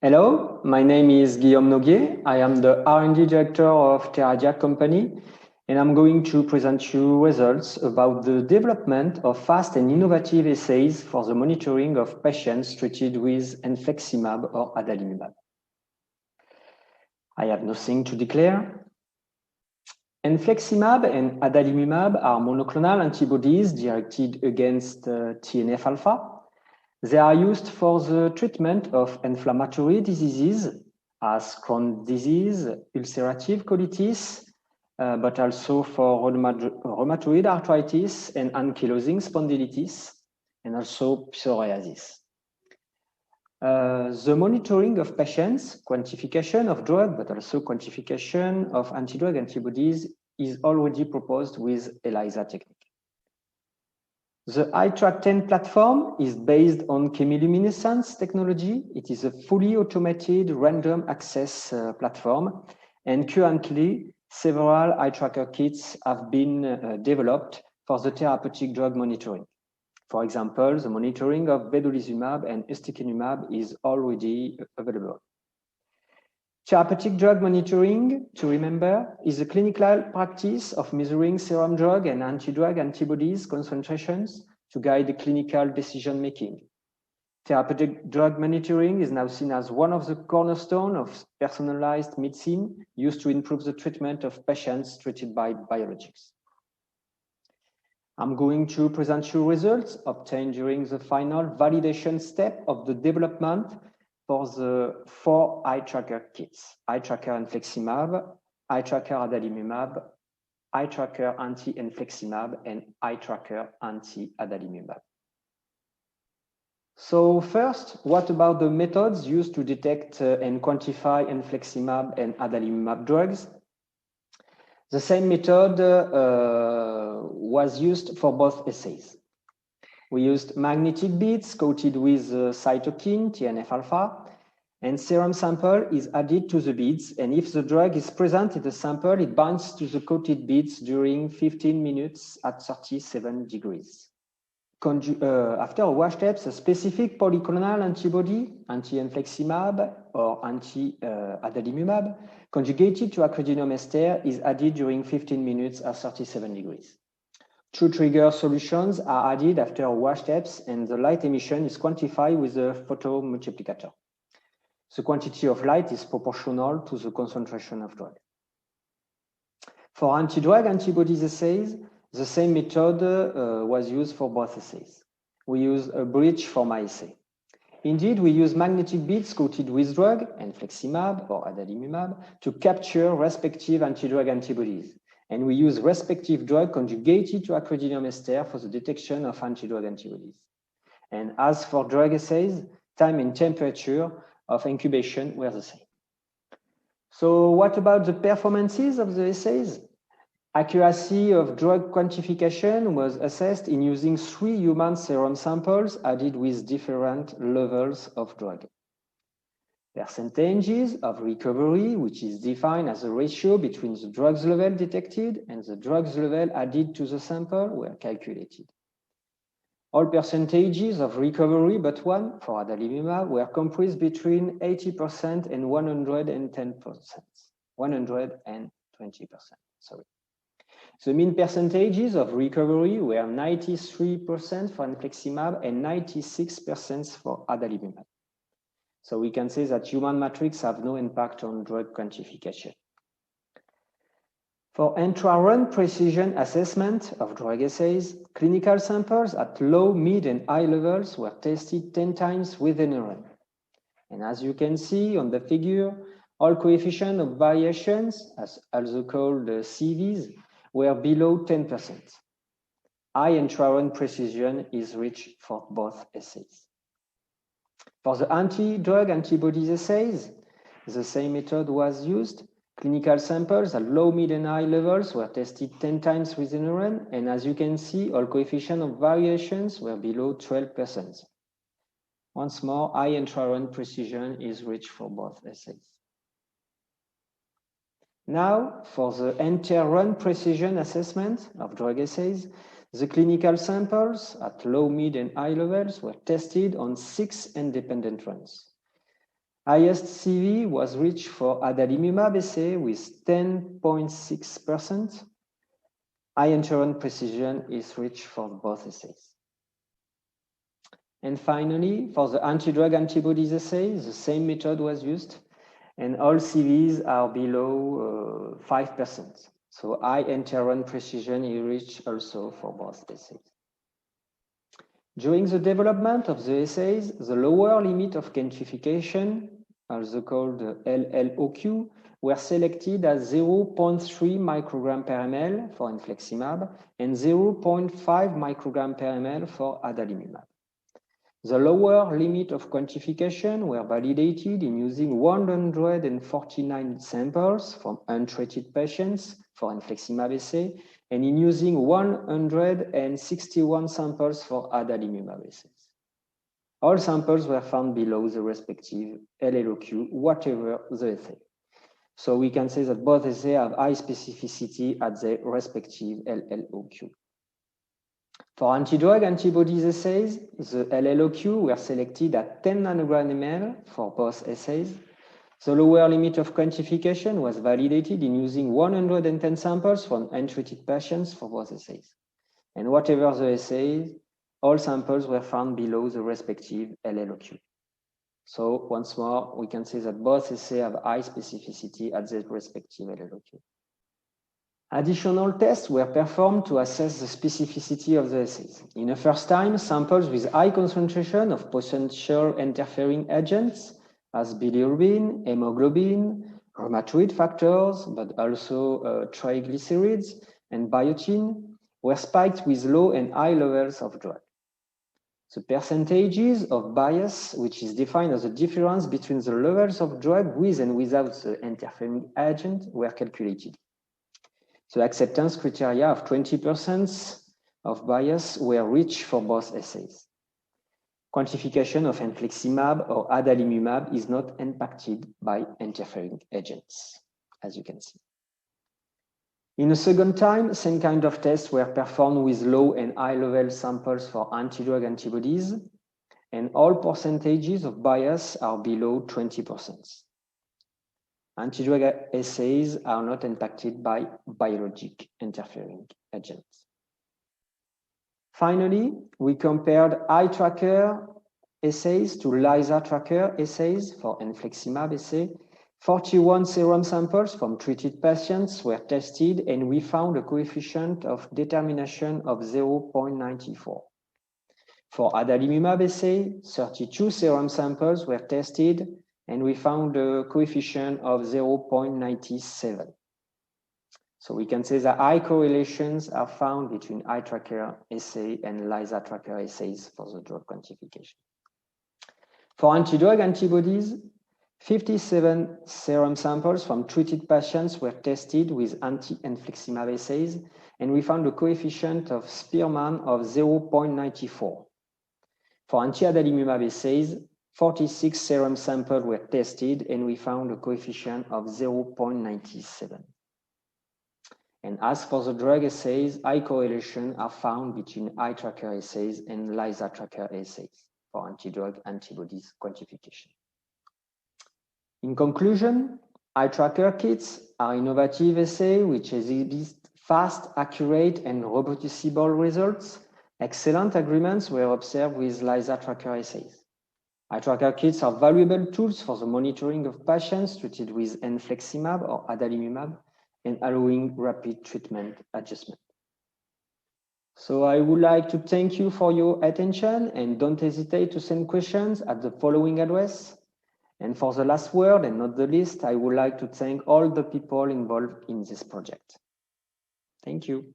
Hello, my name is Guillaume Noguier. I am the R&D director of Teradia company, and I'm going to present you results about the development of fast and innovative assays for the monitoring of patients treated with infliximab or adalimumab. I have nothing to declare. Infliximab and adalimumab are monoclonal antibodies directed against TNF-alpha. They are used for the treatment of inflammatory diseases as Crohn's disease, ulcerative colitis, but also for rheumatoid arthritis and ankylosing spondylitis, and also psoriasis. The monitoring of patients, quantification of drug, but also quantification of antidrug antibodies is already proposed with ELISA technique. The iTrack10 platform is based on Chemiluminescence technology. It is a fully automated random access platform, and currently several iTracker kits have been developed for the therapeutic drug monitoring. For example, the monitoring of vedolizumab and ustekinumab is already available. Therapeutic drug monitoring, to remember, is a clinical practice of measuring serum drug and antidrug antibodies concentrations to guide clinical decision-making. Therapeutic drug monitoring is now seen as one of the cornerstones of personalized medicine used to improve the treatment of patients treated by biologics. I'm going to present you results obtained during the final validation step of the development for the 4 iTracker kits: iTracker infliximab, iTracker adalimumab, iTracker anti-infliximab, and iTracker anti-adalimumab. So first, what about the methods used to detect and quantify infliximab and adalimumab drugs? The same method was used for both assays. We used magnetic beads coated with cytokine, TNF-alpha, and serum sample is added to the beads, and if the drug is present in the sample, it binds to the coated beads during 15 minutes at 37 degrees. After a wash steps, a specific polyclonal antibody, anti-infliximab or anti-adalimumab, conjugated to acridinium ester is added during 15 minutes at 37 degrees. 2 trigger solutions are added after wash steps, and the light emission is quantified with a photomultiplicator. The quantity of light is proportional to the concentration of drug. For antidrug antibodies assays, the same method was used for both assays. We use a bridge for my assay. Indeed, we use magnetic beads coated with drug, infliximab or adalimumab, to capture respective antidrug antibodies. And we use respective drug conjugated to acridinium ester for the detection of antidrug antibodies. And as for drug assays, time and temperature of incubation were the same. So what about the performances of the assays? Accuracy of drug quantification was assessed in using 3 human serum samples added with different levels of drug. Percentages of recovery, which is defined as a ratio between the drugs level detected and the drugs level added to the sample, were calculated. All percentages of recovery but one for adalimumab were comprised between 80% and 110%, 120%, sorry. The mean percentages of recovery were 93% for infliximab and 96% for adalimumab. So we can say that human metrics have no impact on drug quantification. For intra-run precision assessment of drug assays, clinical samples at low, mid, and high levels were tested 10 times within a run. And as you can see on the figure, all coefficient of variations, also called CVs, were below 10%. High intra-run precision is reached for both assays. For the anti-drug antibodies assays, the same method was used. Clinical samples at low, mid, and high levels were tested 10 times within a run, and as you can see, all coefficient of variations were below 12%. Once more, high intra-run precision is reached for both assays. Now, for the inter-run precision assessment of drug assays, the clinical samples at low, mid, and high levels were tested on 6 independent runs. Highest CV was reached for adalimumab assay with 10.6%. High inherent precision is reached for both assays. And finally, for the anti-drug antibodies assay, the same method was used, and all CVs are below 5%. So high inherent precision is reached also for both assays. During the development of the assays, the lower limit of quantification, also called LLOQ, were selected as 0.3 microgram per ml for infliximab and 0.5 microgram per ml for adalimumab. The lower limit of quantification were validated in using 149 samples from untreated patients for infliximab assay and in using 161 samples for adalimumab assays. All samples were found below the respective LLOQ, whatever the assay. So we can say that both assays have high specificity at their respective LLOQ. For anti-drug antibodies assays, the LLOQ were selected at 10 nanogram ml for both assays. The lower limit of quantification was validated in using 110 samples from untreated patients for both assays. And whatever the assays, all samples were found below the respective LLOQ. So once more, we can say that both assays have high specificity at their respective LLOQ. Additional tests were performed to assess the specificity of the assays. In the first time, samples with high concentration of potential interfering agents as bilirubin, hemoglobin, rheumatoid factors, but also triglycerides and biotin were spiked with low and high levels of drug. The percentages of bias, which is defined as the difference between the levels of drug with and without the interfering agent, were calculated. The acceptance criteria of 20% of bias were reached for both assays. Quantification of infliximab or adalimumab is not impacted by interfering agents, as you can see. In a second time, same kind of tests were performed with low and high level samples for anti-drug antibodies, and all percentages of bias are below 20%. Anti-drug assays are not impacted by biologic interfering agents. Finally, we compared eye tracker assays to LISA tracker assays for infliximab assay. 41 serum samples from treated patients were tested, and we found a coefficient of determination of 0.94. For adalimumab assay, 32 serum samples were tested, and we found a coefficient of 0.97. So we can say that high correlations are found between eye tracker assay and LISA tracker assays for the drug quantification. For anti-drug antibodies, 57 serum samples from treated patients were tested with anti-infliximab assays, and we found a coefficient of Spearman of 0.94. For anti-adalimumab assays, 46 serum samples were tested, and we found a coefficient of 0.97. And as for the drug assays, high correlations are found between eye tracker assays and LISA tracker assays for anti-drug antibodies quantification. In conclusion, eye tracker kits are innovative assays which exhibit fast, accurate, and reproducible results. Excellent agreements were observed with LISA tracker assays. Eye tracker kits are valuable tools for the monitoring of patients treated with infliximab or adalimumab and allowing rapid treatment adjustment. So I would like to thank you for your attention, and don't hesitate to send questions at the following address. And for the last word, and not the least, I would like to thank all the people involved in this project. Thank you.